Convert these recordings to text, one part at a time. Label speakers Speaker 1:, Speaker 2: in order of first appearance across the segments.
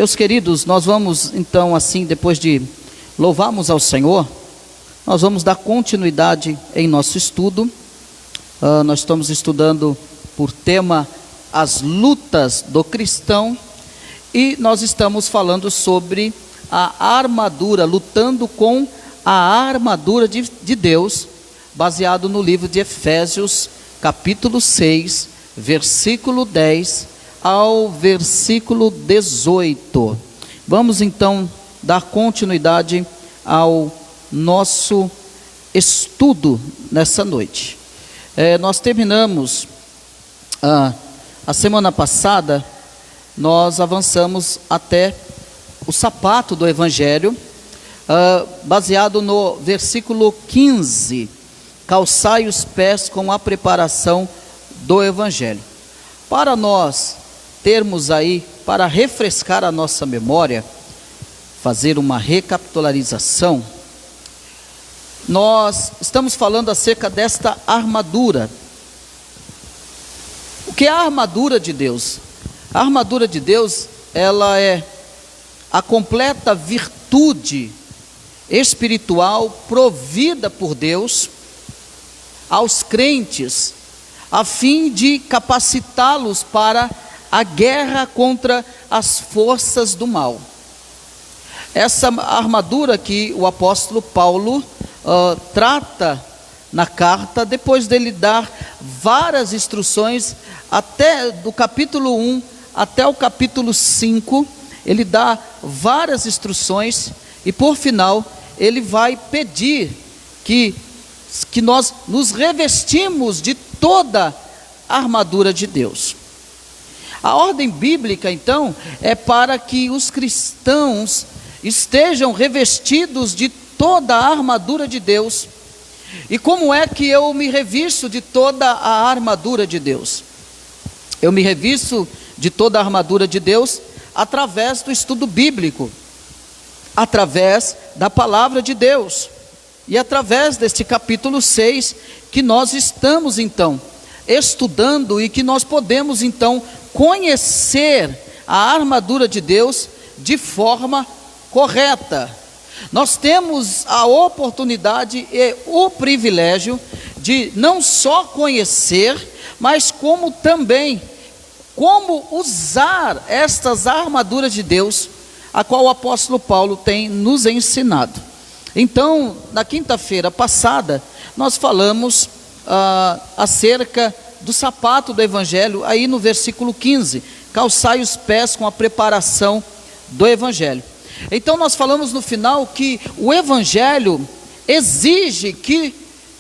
Speaker 1: Meus queridos, nós vamos então assim, depois de louvarmos ao Senhor, nós vamos dar continuidade em nosso estudo. Nós estamos estudando por tema as lutas do cristão, e nós estamos falando sobre a armadura, lutando com a armadura de Deus, baseado no livro de Efésios, capítulo 6, versículo 10 ao versículo 18. Vamos então dar continuidade ao nosso estudo nessa noite. Nós terminamos a semana passada, nós avançamos até o sapato do Evangelho, baseado no versículo 15, calçai os pés com a preparação do Evangelho. Para nós termos aí, para refrescar a nossa memória, fazer uma recapitularização, nós estamos falando acerca desta armadura. O que é a armadura de Deus? A armadura de Deus, ela é a completa virtude espiritual provida por Deus aos crentes, a fim de capacitá-los para a guerra contra as forças do mal. Essa armadura que o apóstolo Paulo trata na carta, depois dele dar várias instruções, até do capítulo 1 até o capítulo 5, ele dá várias instruções, e por final, ele vai pedir que nós nos revestimos de toda a armadura de Deus. A ordem bíblica, então, é para que os cristãos estejam revestidos de toda a armadura de Deus. E como é que eu me revisto de toda a armadura de Deus? Eu me revisto de toda a armadura de Deus através do estudo bíblico, através da palavra de Deus, e através deste capítulo 6, que nós estamos então estudando, e que nós podemos então conhecer a armadura de Deus de forma correta. Nós temos a oportunidade e o privilégio de não só conhecer, mas como também como usar estas armaduras de Deus, a qual o apóstolo Paulo tem nos ensinado. Então, na quinta-feira passada, nós falamos acerca do sapato do Evangelho, aí no versículo 15, calçai os pés com a preparação do Evangelho. Então nós falamos no final que o Evangelho exige que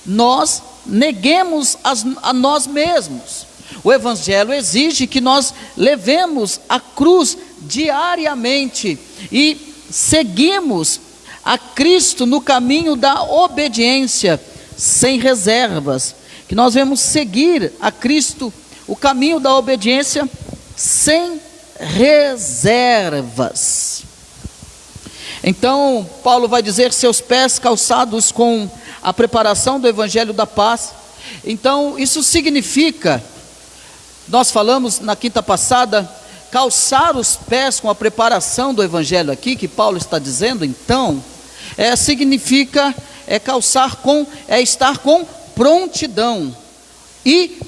Speaker 1: nós neguemos a nós mesmos. O Evangelho exige que nós levemos a cruz diariamente e seguimos a Cristo no caminho da obediência, sem reservas. Que nós vamos seguir a Cristo, o caminho da obediência, sem reservas. Então, Paulo vai dizer: seus pés calçados com a preparação do Evangelho da paz. Então, isso significa, nós falamos na quinta passada, calçar os pés com a preparação do Evangelho aqui, que Paulo está dizendo, então, significa calçar com, estar com prontidão, e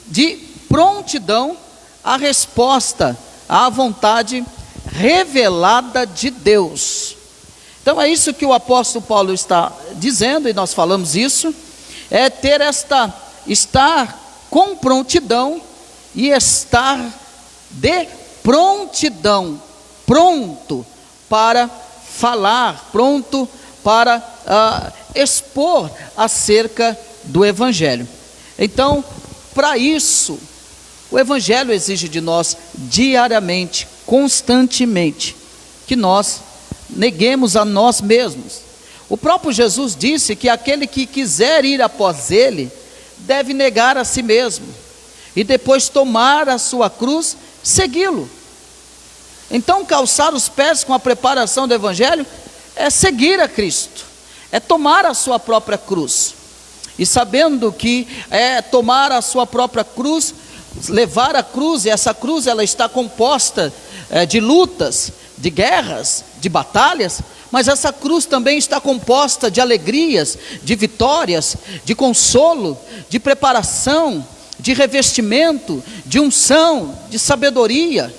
Speaker 1: de prontidão à resposta à vontade revelada de Deus. Então é isso que o apóstolo Paulo está dizendo, e nós falamos isso, é ter estar com prontidão e estar de prontidão, pronto para falar, pronto para expor acerca do Evangelho. Então, para isso, o Evangelho exige de nós diariamente, constantemente, que nós neguemos a nós mesmos. O próprio Jesus disse que aquele que quiser ir após ele, deve negar a si mesmo, e depois tomar a sua cruz, segui-lo. Então, calçar os pés com a preparação do Evangelho é seguir a Cristo, é tomar a sua própria cruz. E sabendo que tomar a sua própria cruz, levar a cruz, e essa cruz ela está composta de lutas, de guerras, de batalhas, mas essa cruz também está composta de alegrias, de vitórias, de consolo, de preparação, de revestimento, de unção, de sabedoria.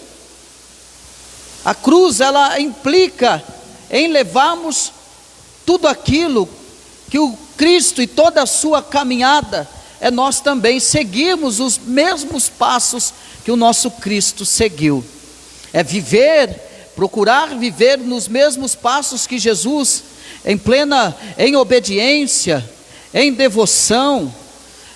Speaker 1: A cruz, ela implica em levarmos tudo aquilo que o Cristo e toda a sua caminhada, é nós também seguirmos os mesmos passos que o nosso Cristo seguiu. É viver, procurar viver nos mesmos passos que Jesus, em obediência, em devoção,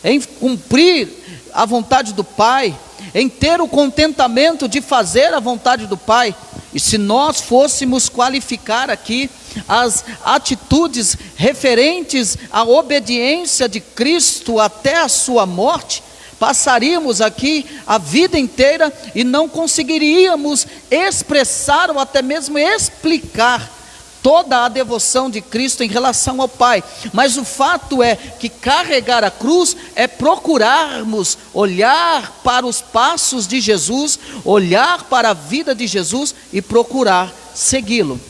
Speaker 1: em cumprir a vontade do Pai, em ter o contentamento de fazer a vontade do Pai. E se nós fôssemos qualificar aqui as atitudes referentes à obediência de Cristo até a sua morte, passaríamos aqui a vida inteira e não conseguiríamos expressar ou até mesmo explicar toda a devoção de Cristo em relação ao Pai. Mas o fato é que carregar a cruz é procurarmos olhar para os passos de Jesus, olhar para a vida de Jesus e segui-lo.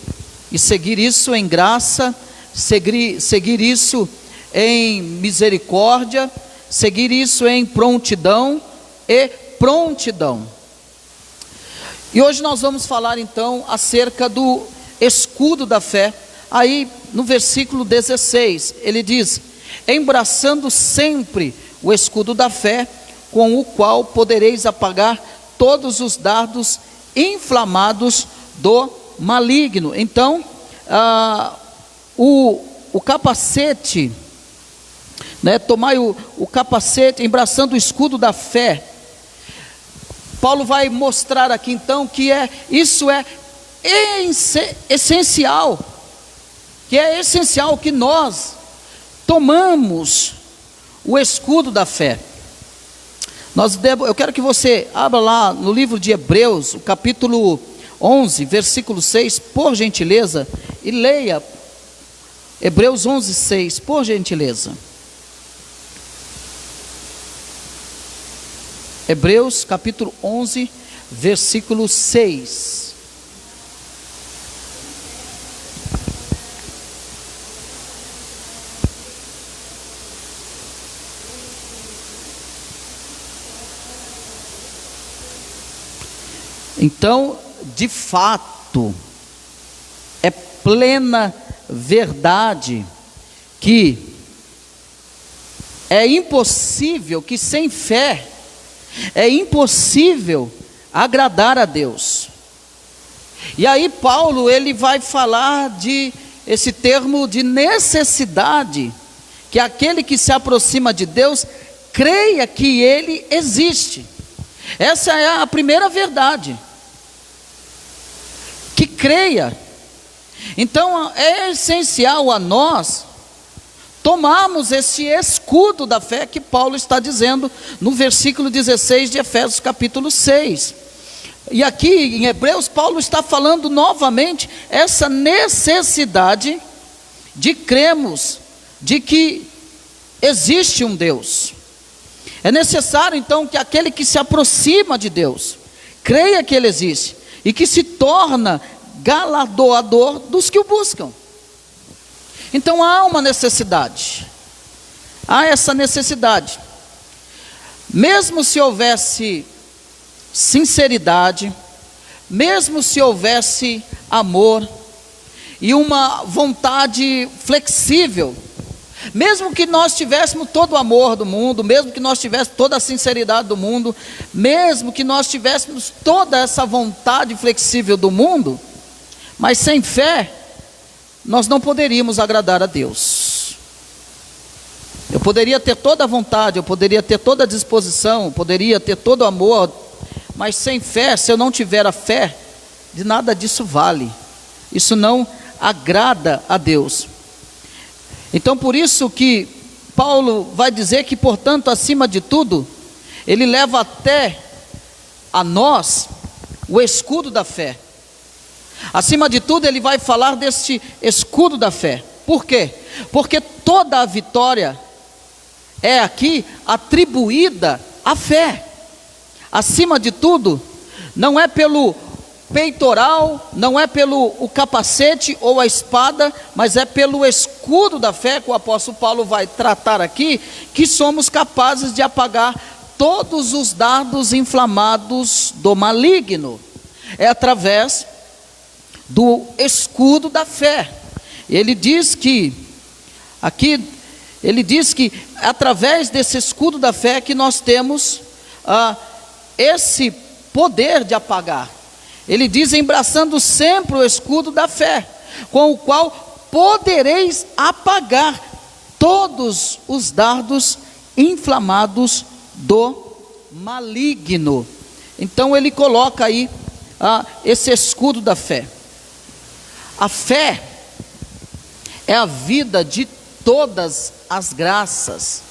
Speaker 1: E seguir isso em graça, seguir isso em misericórdia, seguir isso em prontidão e prontidão. E hoje nós vamos falar então acerca do escudo da fé. Aí no versículo 16 ele diz: embraçando sempre o escudo da fé, com o qual podereis apagar todos os dardos inflamados do maligno. Então o capacete, tomai o capacete, embraçando o escudo da fé. Paulo vai mostrar aqui então que isso é essencial, que nós tomamos o escudo da fé. Eu quero que você abra lá no livro de Hebreus, o capítulo 11, versículo 6, por gentileza, e leia Hebreus 11, 6, por gentileza. Hebreus capítulo 11, versículo 6. Então, de fato, é plena verdade que é impossível, que sem fé é impossível agradar a Deus. E aí Paulo, ele vai falar de esse termo de necessidade, que aquele que se aproxima de Deus creia que Ele existe. Essa é a primeira verdade, que creia. Então é essencial a nós tomarmos esse escudo da fé que Paulo está dizendo no versículo 16 de Efésios capítulo 6. E aqui em Hebreus, Paulo está falando novamente essa necessidade de crermos de que existe um Deus. É necessário então que aquele que se aproxima de Deus creia que Ele existe e que se torna galardoador dos que o buscam. Então há uma necessidade, há essa necessidade. Mesmo se houvesse sinceridade, mesmo se houvesse amor e uma vontade flexível, mesmo que nós tivéssemos todo o amor do mundo, mesmo que nós tivéssemos toda a sinceridade do mundo, mesmo que nós tivéssemos toda essa vontade flexível do mundo, mas sem fé, nós não poderíamos agradar a Deus. Eu poderia ter toda a vontade, eu poderia ter toda a disposição, eu poderia ter todo o amor, mas sem fé, se eu não tiver a fé, de nada disso vale. Isso não agrada a Deus. Então por isso que Paulo vai dizer que, portanto, acima de tudo, ele leva até a nós o escudo da fé. Acima de tudo, ele vai falar deste escudo da fé. Por quê? Porque toda a vitória é aqui atribuída à fé. Acima de tudo, não é pelo peitoral, não é pelo o capacete ou a espada, mas é pelo escudo da fé, que o apóstolo Paulo vai tratar aqui, que somos capazes de apagar todos os dardos inflamados do maligno. É através do escudo da fé. Ele diz que, aqui, ele diz que através desse escudo da fé que nós temos esse poder de apagar. Ele diz: embraçando sempre o escudo da fé, com o qual podereis apagar todos os dardos inflamados do maligno. Então ele coloca aí esse escudo da fé. A fé é a vida de todas as graças.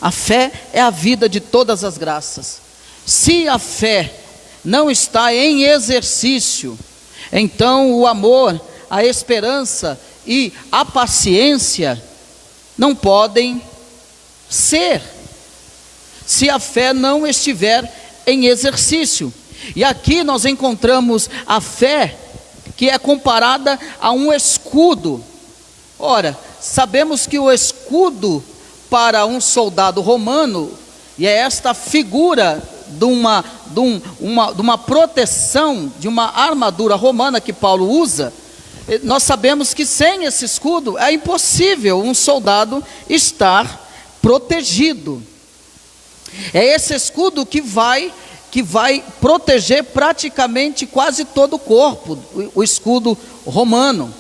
Speaker 1: A fé é a vida de todas as graças. Se a fé não está em exercício, então o amor, a esperança e a paciência não podem ser, se a fé não estiver em exercício. E aqui nós encontramos a fé que é comparada a um escudo. Ora, sabemos que o escudo para um soldado romano, e é esta figura de uma proteção, de uma armadura romana que Paulo usa, nós sabemos que sem esse escudo é impossível um soldado estar protegido. É esse escudo que vai proteger praticamente quase todo o corpo, o escudo romano.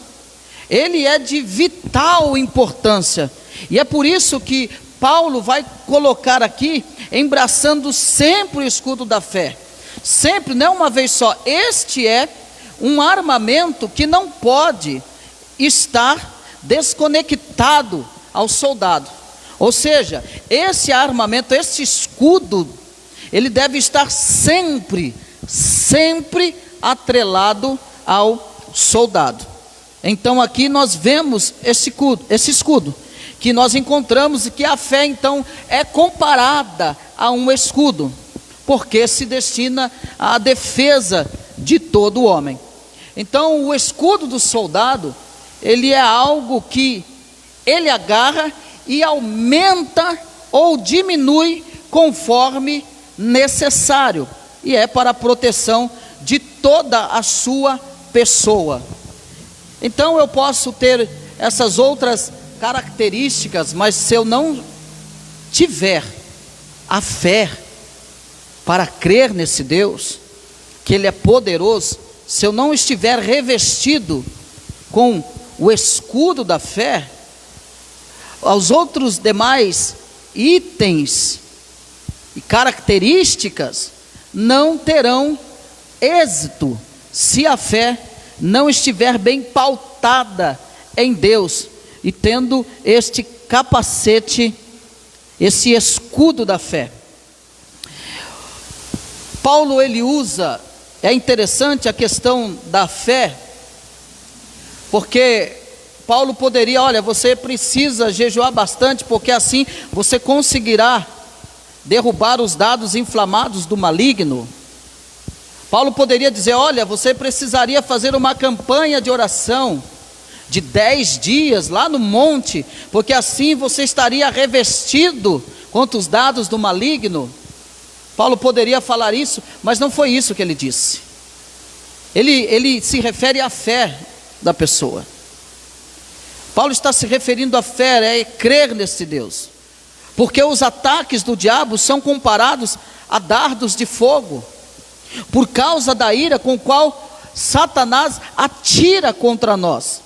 Speaker 1: Ele é de vital importância, e é por isso que Paulo vai colocar aqui, embraçando sempre o escudo da fé. Sempre, não uma vez só. Este é um armamento que não pode estar desconectado ao soldado. Ou seja, esse armamento, esse escudo, ele deve estar sempre atrelado ao soldado. Então aqui nós vemos esse escudo que nós encontramos, e que a fé então é comparada a um escudo, porque se destina à defesa de todo homem. Então o escudo do soldado, ele é algo que ele agarra e aumenta ou diminui conforme necessário, e é para a proteção de toda a sua pessoa. Então eu posso ter essas outras características, mas se eu não tiver a fé para crer nesse Deus, que Ele é poderoso, se eu não estiver revestido com o escudo da fé, os outros demais itens e características não terão êxito, se a fé não estiver bem pautada em Deus, e tendo este capacete, esse escudo da fé. Paulo, ele usa, é interessante a questão da fé, porque Paulo poderia, olha, você precisa jejuar bastante, porque assim você conseguirá derrubar os dardos inflamados do maligno. Paulo poderia dizer, olha, você precisaria fazer uma campanha de oração de 10 dias lá no monte, porque assim você estaria revestido contra os dardos do maligno. Paulo poderia falar isso, mas não foi isso que ele disse. Ele se refere à fé da pessoa. Paulo está se referindo à fé, é crer nesse Deus, porque os ataques do diabo são comparados a dardos de fogo, por causa da ira com qual Satanás atira contra nós.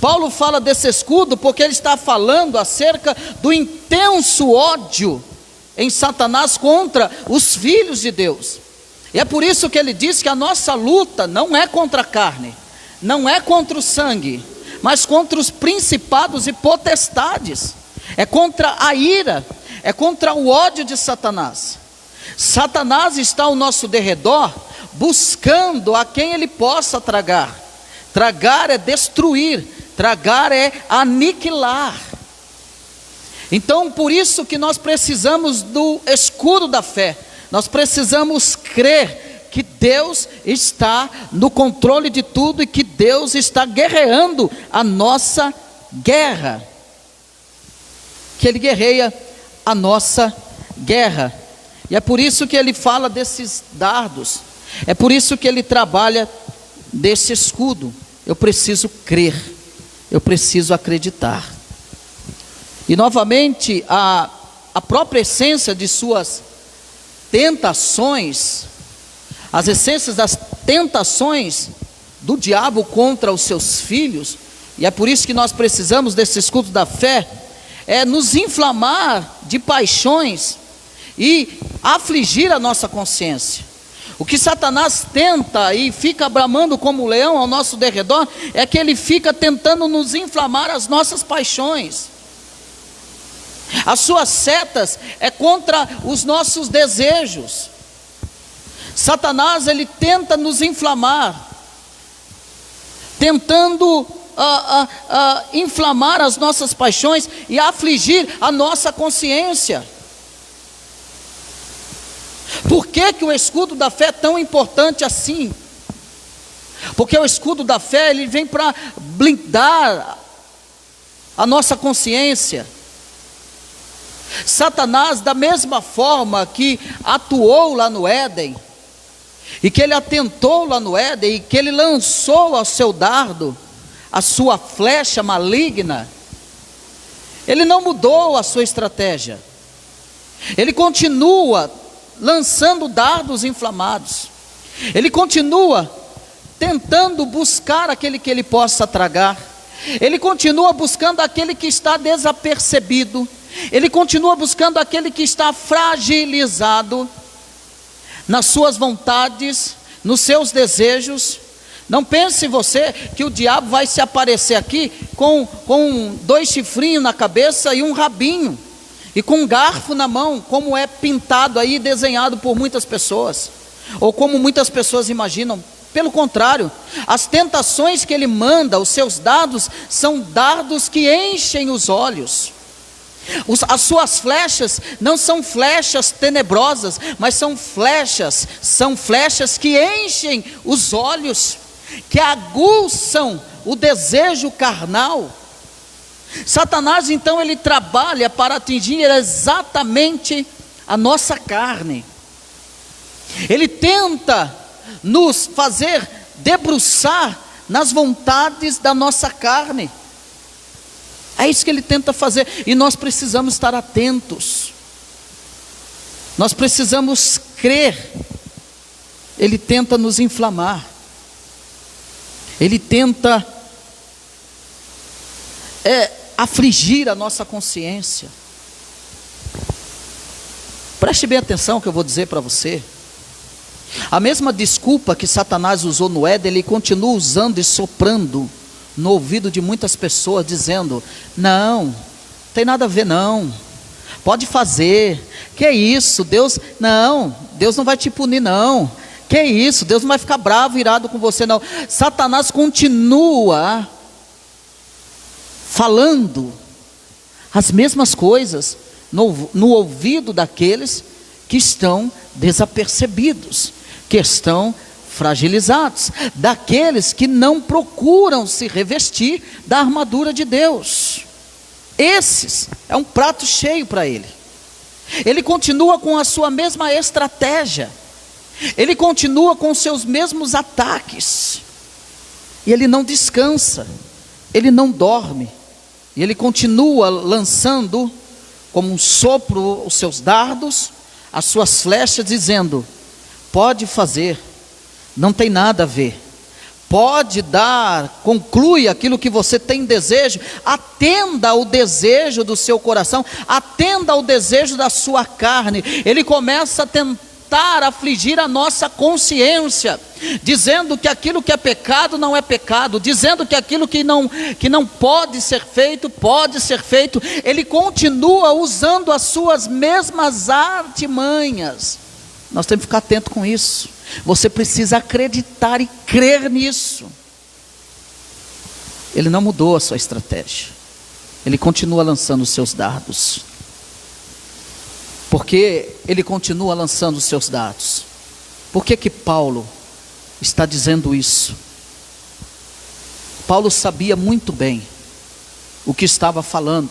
Speaker 1: Paulo fala desse escudo porque ele está falando acerca do intenso ódio em Satanás contra os filhos de Deus. E é por isso que ele diz que a nossa luta não é contra a carne, não é contra o sangue, mas contra os principados e potestades, é contra a ira, é contra o ódio de Satanás. Satanás está ao nosso derredor, buscando a quem ele possa tragar. Tragar é destruir, tragar é aniquilar. Então por isso que nós precisamos do escudo da fé. Nós precisamos crer que Deus está no controle de tudo e que Deus está guerreando a nossa guerra. Que Ele guerreia a nossa guerra. E é por isso que Ele fala desses dardos. É por isso que Ele trabalha desse escudo. Eu preciso crer. Eu preciso acreditar. E novamente, a própria essência de suas tentações, as essências das tentações do diabo contra os seus filhos, e é por isso que nós precisamos desse escudo da fé, é nos inflamar de paixões e afligir a nossa consciência. O que Satanás tenta e fica bramando como um leão ao nosso derredor, é que ele fica tentando nos inflamar as nossas paixões. As suas setas é contra os nossos desejos. Satanás, ele tenta nos inflamar, tentando inflamar as nossas paixões e afligir a nossa consciência. Por que que o escudo da fé é tão importante assim? Porque o escudo da fé, ele vem para blindar a nossa consciência. Satanás, da mesma forma que atuou lá no Éden, e que ele atentou lá no Éden, e que ele lançou ao seu dardo, a sua flecha maligna, ele não mudou a sua estratégia. Ele continua lançando dardos inflamados. Ele continua tentando buscar aquele que ele possa tragar. Ele continua buscando aquele que está desapercebido. Ele continua buscando aquele que está fragilizado nas suas vontades, nos seus desejos. Não pense você que o diabo vai se aparecer aqui com 2 chifrinhos na cabeça e um rabinho, e com um garfo na mão, como é pintado aí, desenhado por muitas pessoas, ou como muitas pessoas imaginam. Pelo contrário, as tentações que ele manda, os seus dardos, são dardos que enchem os olhos. As suas flechas não são flechas tenebrosas, mas são flechas que enchem os olhos, que aguçam o desejo carnal. Satanás, então, ele trabalha para atingir exatamente a nossa carne. Ele tenta nos fazer debruçar nas vontades da nossa carne. É isso que ele tenta fazer, e nós precisamos estar atentos, nós precisamos crer. Ele tenta nos inflamar, ele tenta afligir a nossa consciência. Preste bem atenção que eu vou dizer para você. A mesma desculpa que Satanás usou no Éden, ele continua usando e soprando no ouvido de muitas pessoas, dizendo: não tem nada a ver não, pode fazer, que isso, Deus não vai te punir não, que isso, Deus não vai ficar bravo, irado com você não. Satanás continua falando as mesmas coisas no ouvido daqueles que estão desapercebidos, que estão fragilizados, daqueles que não procuram se revestir da armadura de Deus. Esses é um prato cheio para ele. Ele continua com a sua mesma estratégia, ele continua com os seus mesmos ataques, e ele não descansa, ele não dorme, e ele continua lançando como um sopro os seus dardos, as suas flechas, dizendo: pode fazer, não tem nada a ver, pode dar, conclui aquilo que você tem desejo, atenda ao desejo do seu coração, atenda ao desejo da sua carne. Ele começa a tentar afligir a nossa consciência, dizendo que aquilo que é pecado não é pecado, dizendo que aquilo que não pode ser feito, pode ser feito. Ele continua usando as suas mesmas artimanhas. Nós temos que ficar atento com isso. Você precisa acreditar e crer nisso. Ele não mudou a sua estratégia, ele continua lançando os seus dardos. Porque ele continua lançando os seus dardos? Por que Paulo está dizendo isso? Paulo sabia muito bem o que estava falando.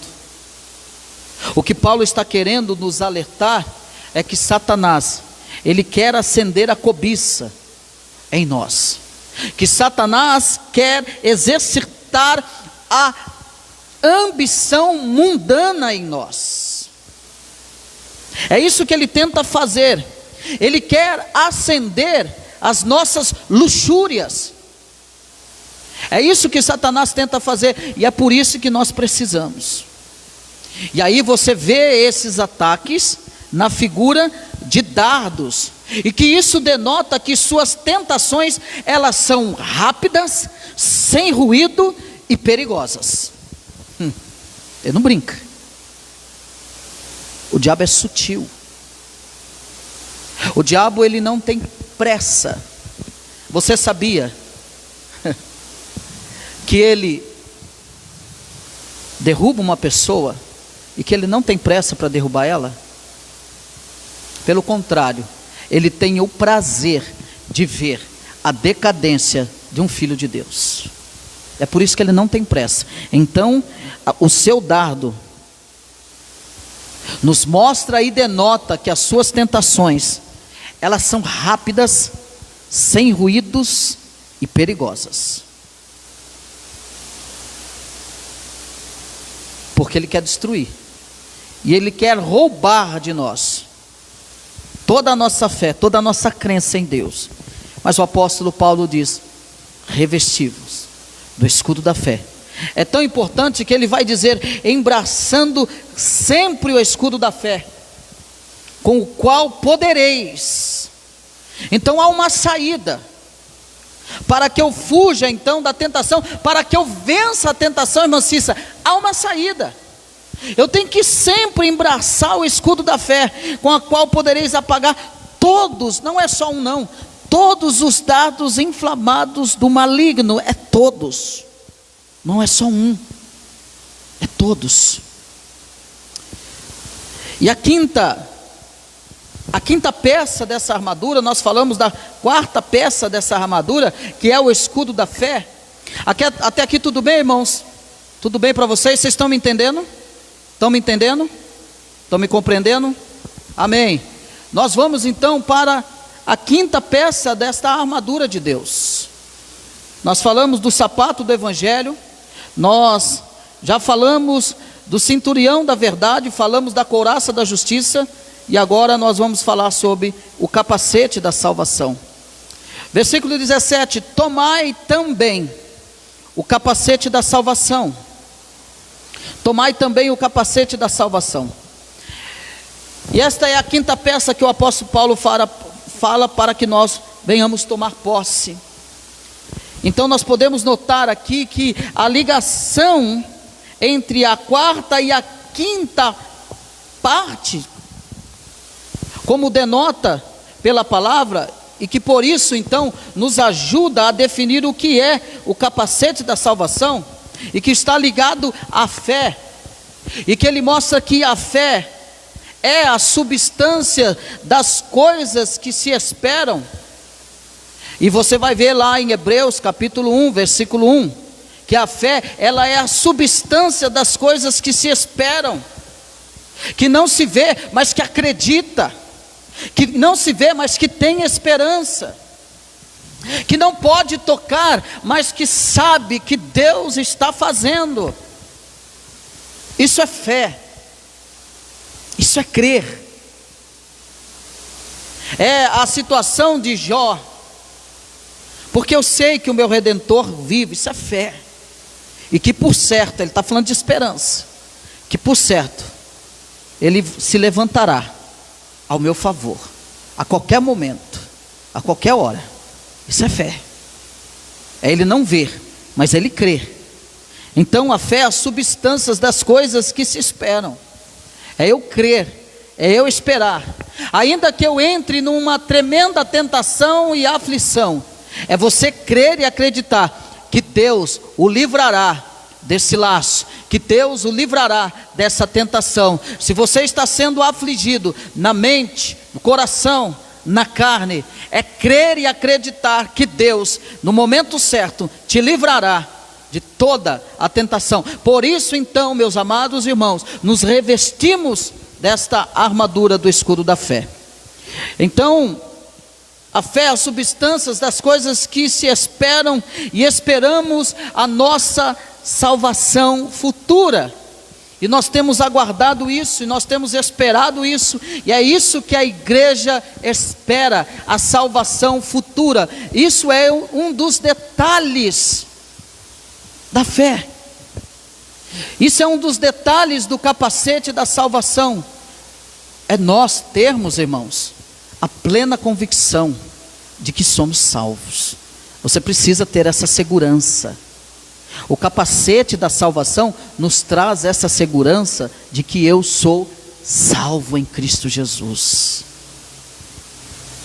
Speaker 1: O que Paulo está querendo nos alertar é que Satanás, ele quer acender a cobiça em nós. Que Satanás quer exercitar a ambição mundana em nós. É isso que ele tenta fazer. Ele quer acender as nossas luxúrias. É isso que Satanás tenta fazer, e é por isso que nós precisamos. E aí você vê esses ataques na figura de dardos, e que isso denota que suas tentações, elas são rápidas, sem ruído e perigosas. Ele não brinca. O diabo é sutil. O diabo, ele não tem pressa. Você sabia que ele derruba uma pessoa e que ele não tem pressa para derrubar ela? Pelo contrário, ele tem o prazer de ver a decadência de um filho de Deus. É por isso que ele não tem pressa. Então, o seu dardo nos mostra e denota que as suas tentações, elas são rápidas, sem ruídos e perigosas. Porque ele quer destruir, e ele quer roubar de nós toda a nossa fé, toda a nossa crença em Deus. Mas o apóstolo Paulo diz: revestivos do escudo da fé. É tão importante que ele vai dizer: embraçando sempre o escudo da fé, com o qual podereis. Então há uma saída, para que eu fuja então da tentação, para que eu vença a tentação, irmã Cissa, há uma saída. Eu tenho que sempre embraçar o escudo da fé, com a qual podereis apagar todos, não é só um não, todos os dardos inflamados do maligno. É todos, não é só um, é todos. E a quinta peça dessa armadura, nós falamos da quarta peça dessa armadura, que é o escudo da fé. Até aqui tudo bem, irmãos? Tudo bem para vocês? Vocês estão me entendendo? Estão me entendendo? Estão me compreendendo? Amém. Nós vamos então para a quinta peça desta armadura de Deus. Nós falamos do sapato do evangelho, nós já falamos do cinturão da verdade, falamos da couraça da justiça, e agora nós vamos falar sobre o capacete da salvação. Versículo 17: tomai também o capacete da salvação. Tomai também o capacete da salvação. E esta é a quinta peça que o apóstolo Paulo fala para que nós venhamos tomar posse. Então nós podemos notar aqui que a ligação entre a quarta e a quinta parte, como denota pela palavra, e que por isso então nos ajuda a definir o que é o capacete da salvação, e que está ligado à fé, e que ele mostra que a fé é a substância das coisas que se esperam. E você vai ver lá em Hebreus capítulo 1, versículo 1, que a fé, ela é a substância das coisas que se esperam, que não se vê, mas que acredita, que não se vê, mas que tem esperança, que não pode tocar, mas que sabe que Deus está fazendo. Isso é fé, isso é crer. É a situação de Jó, porque eu sei que o meu Redentor vive, isso é fé, e que por certo, ele está falando de esperança, que por certo, ele se levantará ao meu favor, a qualquer momento, a qualquer hora. Isso é fé, é ele não ver, mas ele crer. Então a fé é as substâncias das coisas que se esperam, é eu crer, é eu esperar, ainda que eu entre numa tremenda tentação e aflição, é você crer e acreditar que Deus o livrará desse laço, que Deus o livrará dessa tentação. Se você está sendo afligido na mente, no coração, na carne, é crer e acreditar que Deus, no momento certo, te livrará de toda a tentação. Por isso então, meus amados irmãos, nos revestimos desta armadura do escudo da fé. Então, a fé é a substância das coisas que se esperam, e esperamos a nossa salvação futura. E nós temos aguardado isso, e nós temos esperado isso, e é isso que a igreja espera, a salvação futura. Isso é um dos detalhes da fé. Isso é um dos detalhes do capacete da salvação. É nós termos, irmãos, a plena convicção de que somos salvos. Você precisa ter essa segurança. O capacete da salvação nos traz essa segurança de que eu sou salvo em Cristo Jesus.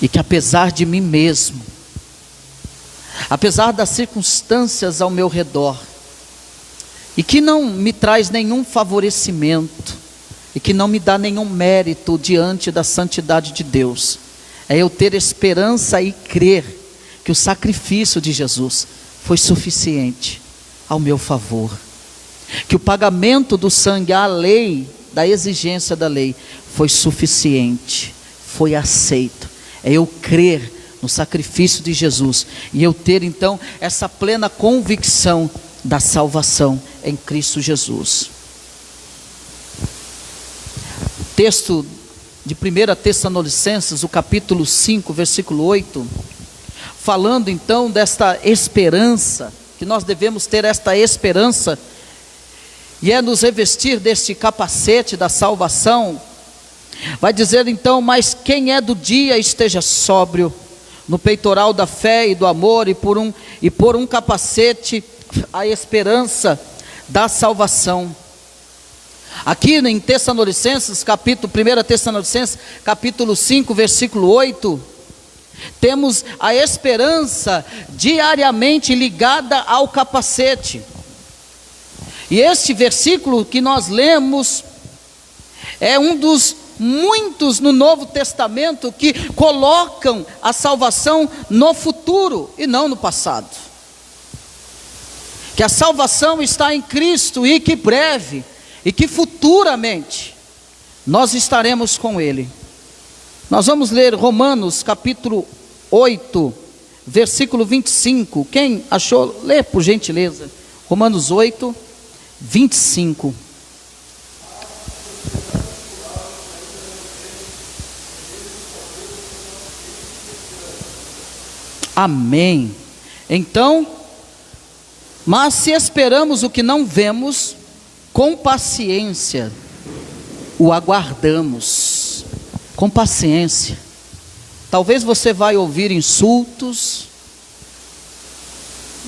Speaker 1: E que apesar de mim mesmo, apesar das circunstâncias ao meu redor, e que não me traz nenhum favorecimento, e que não me dá nenhum mérito diante da santidade de Deus, é eu ter esperança e crer que o sacrifício de Jesus foi suficiente ao meu favor, que o pagamento do sangue, a lei, da exigência da lei, foi suficiente, foi aceito. É eu crer no sacrifício de Jesus, e eu ter então essa plena convicção da salvação em Cristo Jesus. Texto de 1 Tessalonicenses, o capítulo 5, versículo 8, falando então desta esperança, que nós devemos ter esta esperança, e é nos revestir deste capacete da salvação. Vai dizer então: mas quem é do dia esteja sóbrio, no peitoral da fé e do amor, e por um capacete a esperança da salvação. Aqui em Tessalonicenses, 1 Tessalonicenses, capítulo 5, versículo 8, temos a esperança diariamente ligada ao capacete. E este versículo que nós lemos é um dos muitos no Novo Testamento que colocam a salvação no futuro e não no passado. Que a salvação está em Cristo, e que breve, e que futuramente nós estaremos com Ele. Nós vamos ler Romanos capítulo 8, versículo 25. Quem achou, lê por gentileza. Romanos 8, 25. Amém. Então, mas se esperamos o que não vemos, com paciência o aguardamos. Com paciência. Talvez você vai ouvir insultos,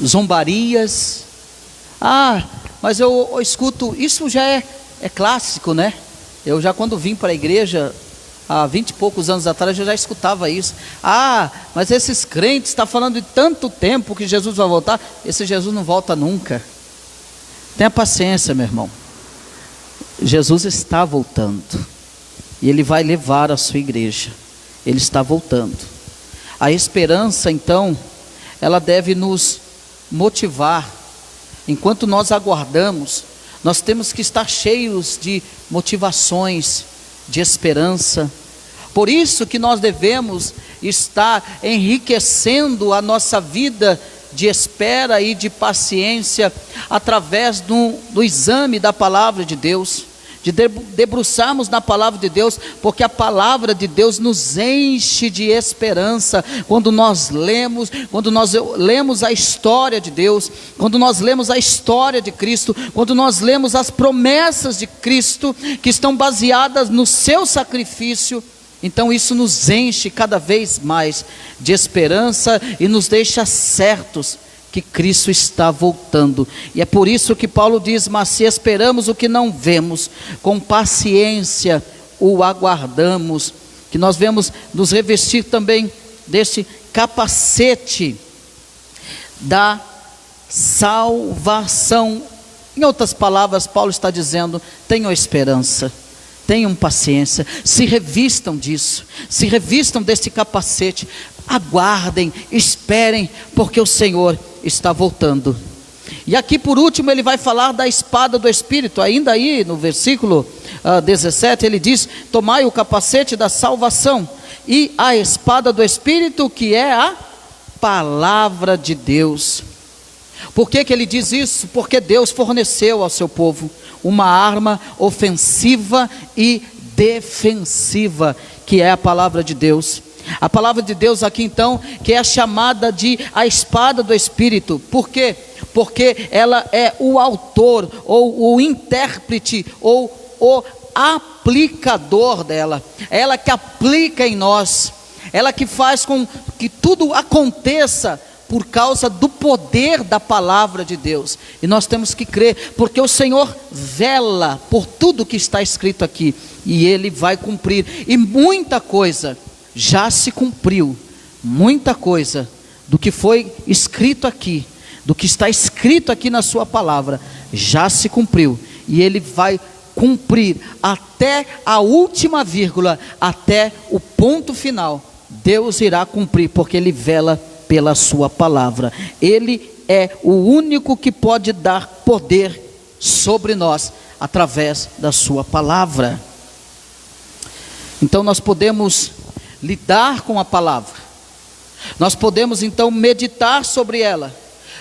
Speaker 1: zombarias. Mas eu escuto, isso já é clássico, né? Eu já, quando vim para a igreja há 20 e poucos anos atrás, eu já escutava isso. Mas esses crentes estão falando de tanto tempo que Jesus vai voltar. Esse Jesus não volta nunca. Tenha paciência, meu irmão. Jesus está voltando, e Ele vai levar a sua igreja. Ele está voltando. A esperança então, ela deve nos motivar. Enquanto nós aguardamos, nós temos que estar cheios de motivações, de esperança. Por isso que nós devemos estar enriquecendo a nossa vida de espera e de paciência, através do exame da palavra de Deus, de debruçarmos na palavra de Deus, porque a palavra de Deus nos enche de esperança. Quando nós lemos a história de Deus, quando nós lemos a história de Cristo, quando nós lemos as promessas de Cristo, que estão baseadas no seu sacrifício, então isso nos enche cada vez mais de esperança e nos deixa certos que Cristo está voltando. E é por isso que Paulo diz: mas se esperamos o que não vemos, com paciência o aguardamos. Que nós vemos nos revestir também deste capacete da salvação. Em outras palavras, Paulo está dizendo: tenham esperança tenham paciência, se revistam disso, se revistam desse capacete, aguardem, esperem, porque o Senhor está voltando. E aqui por último ele vai falar da espada do Espírito, ainda aí no versículo 17 ele diz: tomai o capacete da salvação e a espada do Espírito, que é a palavra de Deus. Por que ele diz isso? Porque Deus forneceu ao seu povo uma arma ofensiva e defensiva, que é a palavra de Deus. A palavra de Deus aqui então, que é chamada de a espada do Espírito. Por quê? Porque ela é o autor, ou o intérprete, ou o aplicador dela. Ela que aplica em nós, ela que faz com que tudo aconteça por causa do poder da palavra de Deus. E nós temos que crer, porque o Senhor vela por tudo que está escrito aqui, e Ele vai cumprir. E muita coisa já se cumpriu, muita coisa do que foi escrito aqui, do que está escrito aqui na sua palavra, já se cumpriu, e Ele vai cumprir até a última vírgula, até o ponto final. Deus irá cumprir, porque Ele vela pela sua palavra. Ele é o único que pode dar poder sobre nós, através da sua palavra. Então nós podemos lidar com a palavra, nós podemos então meditar sobre ela,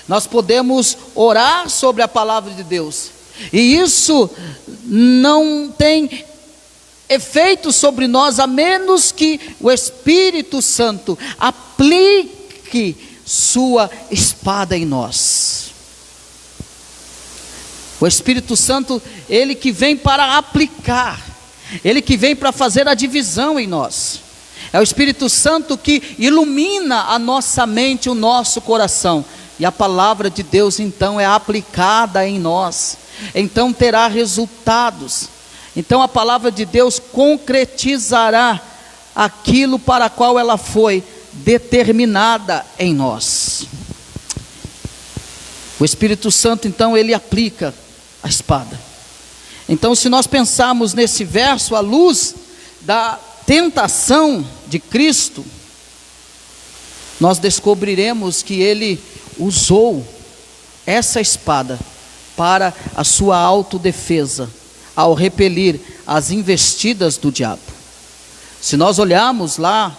Speaker 1: nós podemos orar sobre a palavra de Deus, e isso não tem efeito sobre nós, a menos que o Espírito Santo aplique sua espada em nós. O Espírito Santo, Ele que vem para aplicar, Ele que vem para fazer a divisão em nós. É o Espírito Santo que ilumina a nossa mente, o nosso coração, e a palavra de Deus então é aplicada em nós, então terá resultados. Então a palavra de Deus concretizará aquilo para a qual ela foi determinada em nós. O Espírito Santo então ele aplica a espada. Então, se nós pensarmos nesse verso à luz da tentação de Cristo, nós descobriremos que Ele usou essa espada para a sua autodefesa, ao repelir as investidas do diabo. Se nós olharmos lá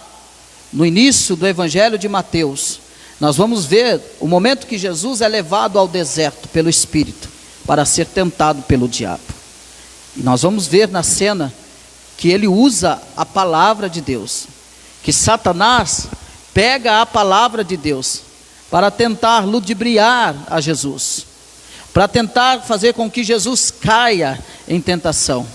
Speaker 1: no início do Evangelho de Mateus, nós vamos ver o momento que Jesus é levado ao deserto pelo Espírito, para ser tentado pelo diabo. E nós vamos ver na cena que ele usa a palavra de Deus, que Satanás pega a palavra de Deus para tentar ludibriar a Jesus, para tentar fazer com que Jesus caia em tentação.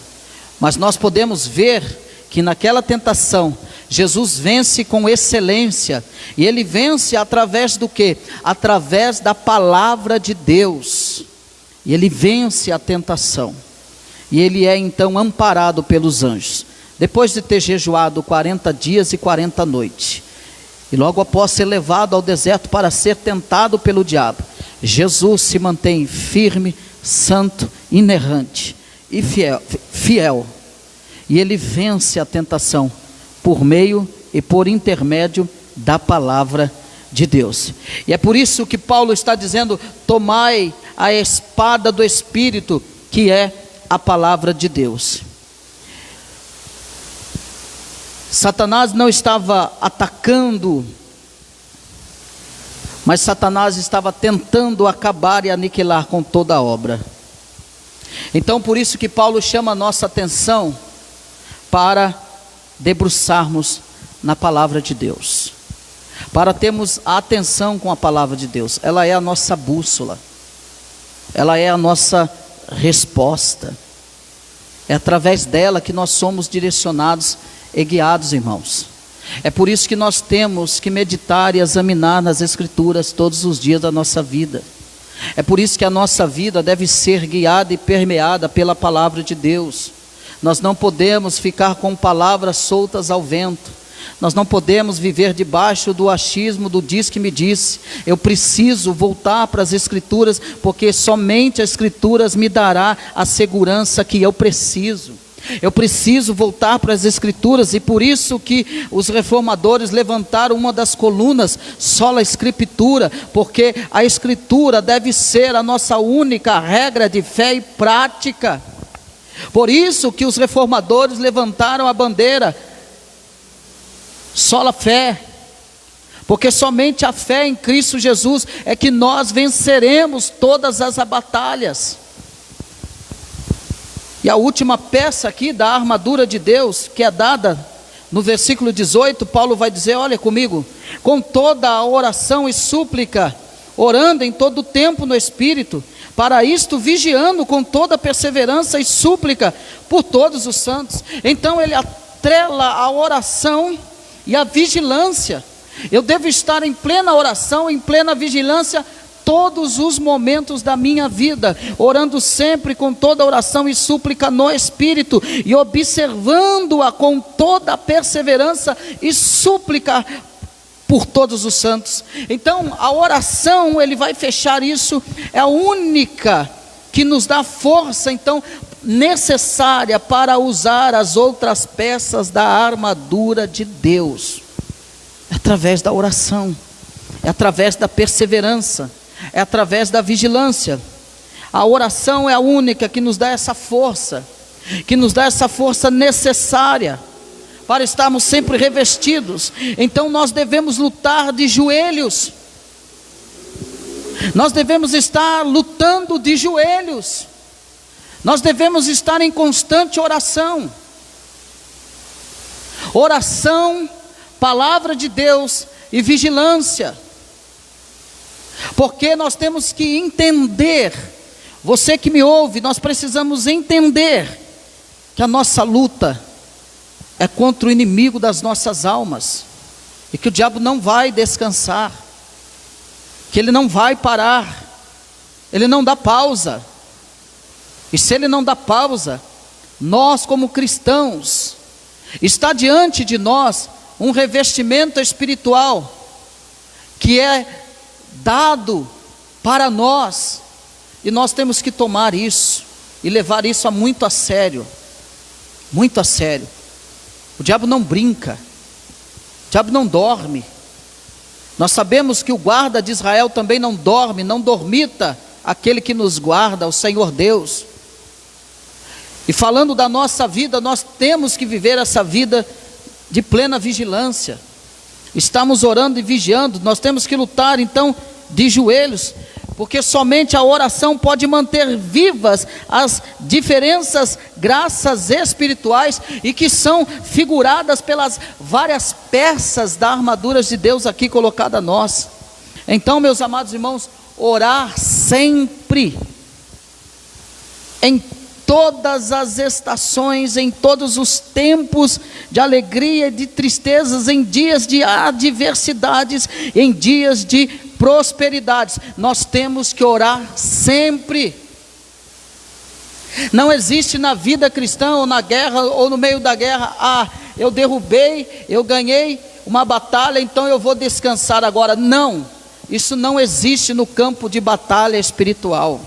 Speaker 1: Mas nós podemos ver que naquela tentação, Jesus vence com excelência, e Ele vence através do quê? Através da palavra de Deus, e Ele vence a tentação, e Ele é então amparado pelos anjos, depois de ter jejuado 40 dias e 40 noites, e logo após ser levado ao deserto para ser tentado pelo diabo, Jesus se mantém firme, santo, inerrante e fiel, e Ele vence a tentação, por meio e por intermédio da palavra de Deus. E é por isso que Paulo está dizendo: tomai a espada do Espírito, que é a palavra de Deus. Satanás não estava atacando, mas Satanás estava tentando acabar e aniquilar com toda a obra. Então por isso que Paulo chama a nossa atenção para debruçarmos na palavra de Deus, para termos a atenção com a palavra de Deus. Ela é a nossa bússola, ela é a nossa resposta, é através dela que nós somos direcionados e guiados, irmãos. É por isso que nós temos que meditar e examinar nas Escrituras todos os dias da nossa vida. É por isso que a nossa vida deve ser guiada e permeada pela palavra de Deus. Nós não podemos ficar com palavras soltas ao vento. Nós não podemos viver debaixo do achismo do diz que me disse. Eu preciso voltar para as Escrituras, porque somente as Escrituras me dará a segurança que eu preciso. Eu preciso voltar para as Escrituras, e por isso que os reformadores levantaram uma das colunas, sola Escritura, porque a Escritura deve ser a nossa única regra de fé e prática. Por isso que os reformadores levantaram a bandeira, sola fé, porque somente a fé em Cristo Jesus é que nós venceremos todas as batalhas. E a última peça aqui da armadura de Deus, que é dada no versículo 18, Paulo vai dizer, olha comigo, com toda a oração e súplica, orando em todo o tempo no Espírito, para isto vigiando com toda perseverança e súplica por todos os santos. Então ele atrela a oração e a vigilância. Eu devo estar em plena oração, em plena vigilância, todos os momentos da minha vida, orando sempre com toda oração e súplica no Espírito, e observando-a com toda a perseverança e súplica por todos os santos. Então a oração, ele vai fechar isso, é a única que nos dá força então necessária para usar as outras peças da armadura de Deus. É através da oração, é através da perseverança, é através da vigilância. A oração é a única que nos dá essa força, que nos dá essa força necessária para estarmos sempre revestidos. Então nós devemos lutar de joelhos, nós devemos estar lutando de joelhos, nós devemos estar em constante oração. Oração, palavra de Deus e vigilância. Porque nós temos que entender, você que me ouve, nós precisamos entender que a nossa luta é contra o inimigo das nossas almas, e que o diabo não vai descansar, que ele não vai parar, ele não dá pausa. E se ele não dá pausa, nós como cristãos, está diante de nós um revestimento espiritual que é dado para nós, e nós temos que tomar isso e levar isso muito a sério, muito a sério. O diabo não brinca, o diabo não dorme. Nós sabemos que o guarda de Israel também não dorme, não dormita aquele que nos guarda, o Senhor Deus. E falando da nossa vida, nós temos que viver essa vida de plena vigilância. Estamos orando e vigiando, nós temos que lutar então de joelhos, porque somente a oração pode manter vivas as diferenças, graças espirituais, e que são figuradas pelas várias peças da armadura de Deus aqui colocada a nós. Então, meus amados irmãos, orar sempre, em todas as estações, em todos os tempos de alegria e de tristezas, em dias de adversidades, em dias de prosperidades, nós temos que orar sempre. Não existe na vida cristã, ou na guerra, ou no meio da guerra, eu derrubei, eu ganhei uma batalha, então eu vou descansar agora. Não, isso não existe no campo de batalha espiritual,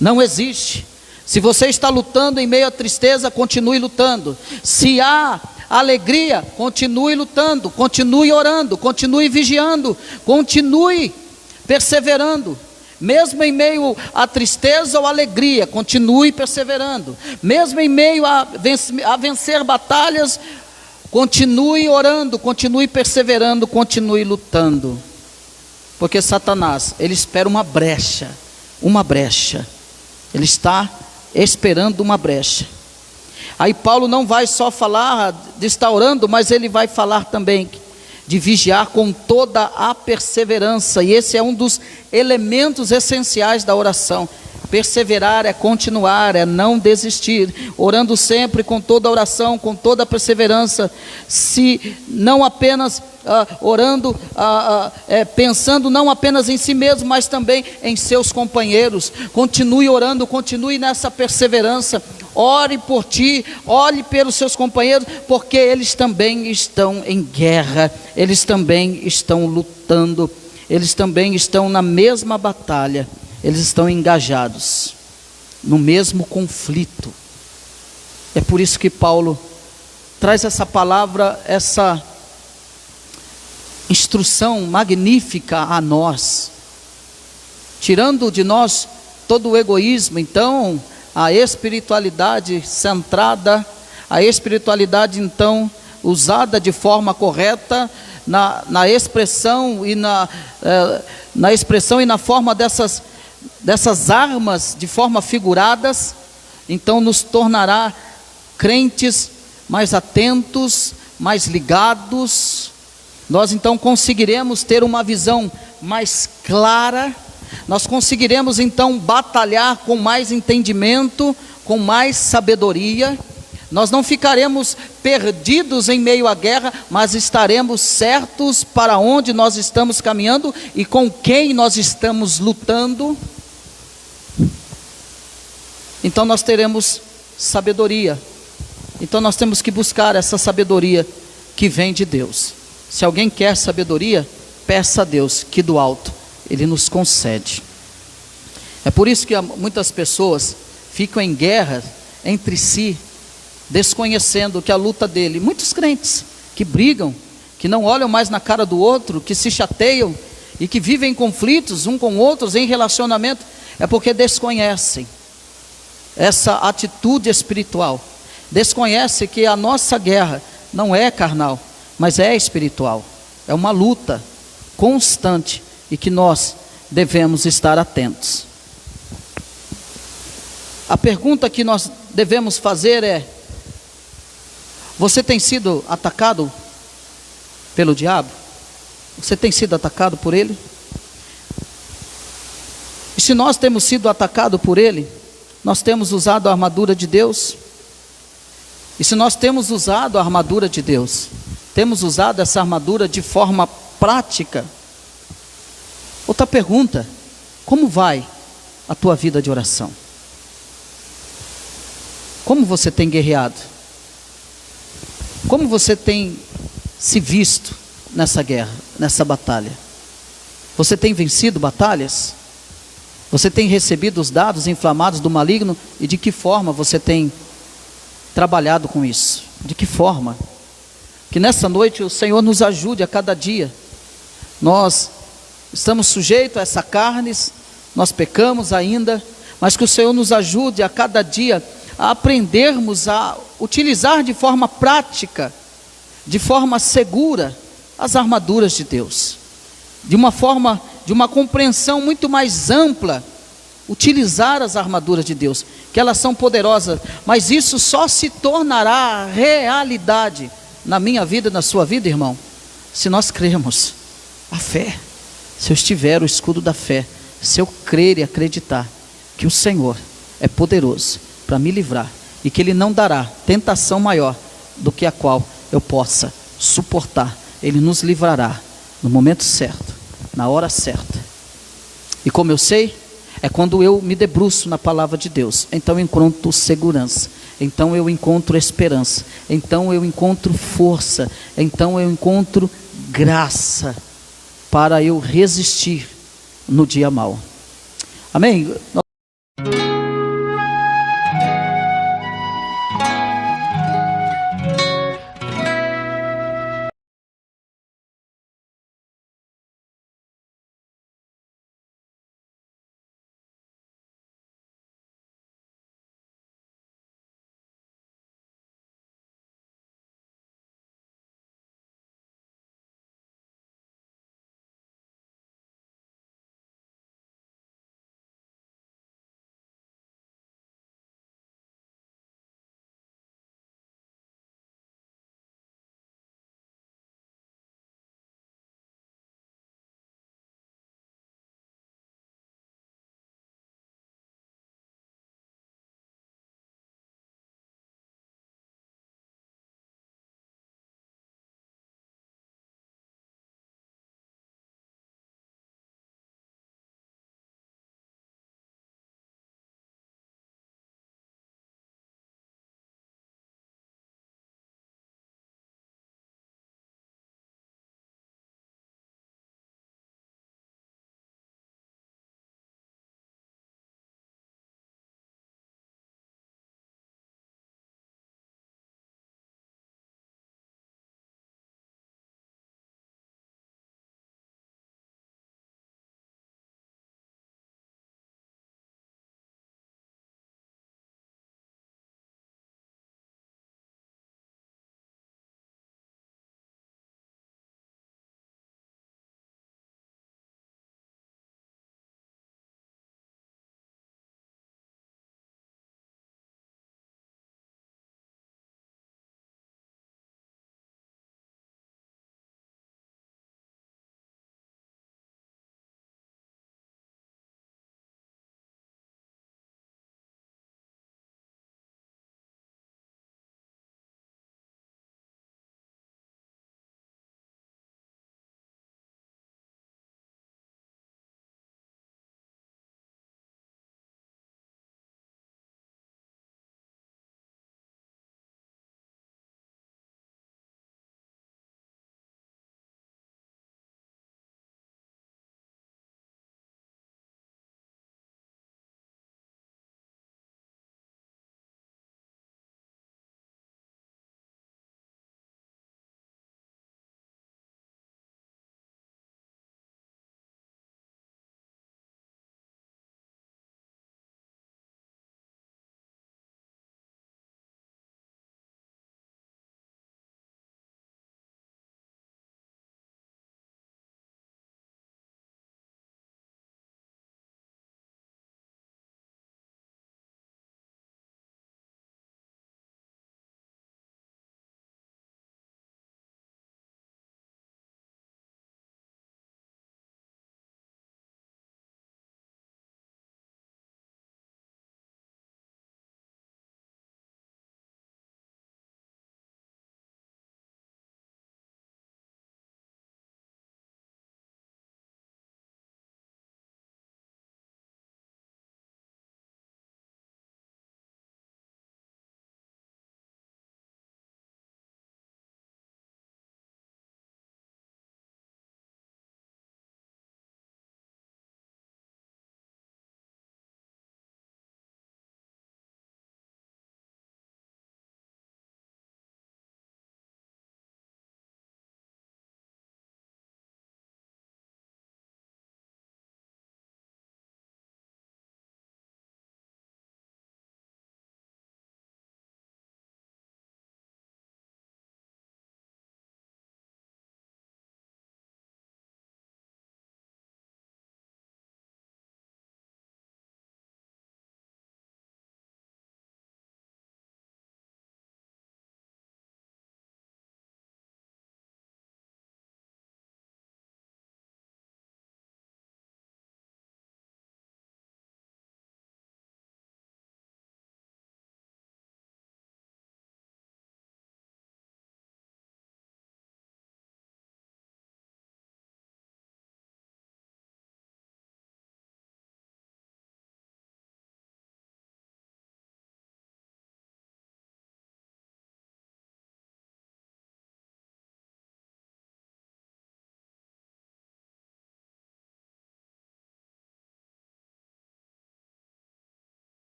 Speaker 1: não existe. Se você está lutando em meio à tristeza, continue lutando. Se há alegria, continue lutando, continue orando, continue vigiando, continue perseverando. Mesmo em meio à tristeza ou alegria, continue perseverando. Mesmo em meio a vencer batalhas, continue orando, continue perseverando, continue lutando. Porque Satanás, ele espera uma brecha, ele está esperando uma brecha. Aí Paulo não vai só falar de estar orando, mas ele vai falar também de vigiar com toda a perseverança, e esse é um dos elementos essenciais da oração. Perseverar é continuar, é não desistir, orando sempre com toda a oração, com toda a perseverança, se não apenas orando, pensando não apenas em si mesmo, mas também em seus companheiros. Continue orando, continue nessa perseverança, ore por ti, ore pelos seus companheiros, porque eles também estão em guerra, eles também estão lutando, eles também estão na mesma batalha. Eles estão engajados no mesmo conflito. É por isso que Paulo traz essa palavra, essa instrução magnífica a nós, tirando de nós todo o egoísmo. Então, a espiritualidade centrada, a espiritualidade então usada de forma correta, na expressão e na expressão e na forma dessas armas de forma figuradas, então nos tornará crentes mais atentos, mais ligados. Nós então conseguiremos ter uma visão mais clara, nós conseguiremos então batalhar com mais entendimento, com mais sabedoria. Nós não ficaremos perdidos em meio à guerra, mas estaremos certos para onde nós estamos caminhando e com quem nós estamos lutando. Então nós teremos sabedoria. Então nós temos que buscar essa sabedoria que vem de Deus. Se alguém quer sabedoria, peça a Deus, que do alto Ele nos concede. É por isso que muitas pessoas ficam em guerra entre si, desconhecendo que a luta dele, muitos crentes que brigam, que não olham mais na cara do outro, que se chateiam e que vivem conflitos um com outros em relacionamento, é porque desconhecem essa atitude espiritual, desconhece que a nossa guerra não é carnal, mas é espiritual, é uma luta constante e que nós devemos estar atentos. A pergunta que nós devemos fazer é: você tem sido atacado pelo diabo? Você tem sido atacado por ele? E se nós temos sido atacados por ele, nós temos usado a armadura de Deus? E se nós temos usado a armadura de Deus, temos usado essa armadura de forma prática? Outra pergunta: como vai a tua vida de oração? Como você tem guerreado? Como você tem se visto nessa guerra, nessa batalha? Você tem vencido batalhas? Você tem recebido os dados inflamados do maligno? E de que forma você tem trabalhado com isso? De que forma? Que nessa noite o Senhor nos ajude a cada dia. Nós estamos sujeitos a essa carne, nós pecamos ainda, mas que o Senhor nos ajude a cada dia a aprendermos a utilizar de forma prática, de forma segura, as armaduras de Deus, de uma compreensão muito mais ampla, utilizar as armaduras de Deus, que elas são poderosas, mas isso só se tornará realidade na minha vida, na sua vida, irmão, se nós crermos. A fé, se eu estiver o escudo da fé, se eu crer e acreditar que o Senhor é poderoso para me livrar, e que Ele não dará tentação maior do que a qual eu possa suportar. Ele nos livrará no momento certo, na hora certa. E como eu sei, é quando eu me debruço na palavra de Deus, então eu encontro segurança, então eu encontro esperança, então eu encontro força, então eu encontro graça para eu resistir no dia mau. Amém?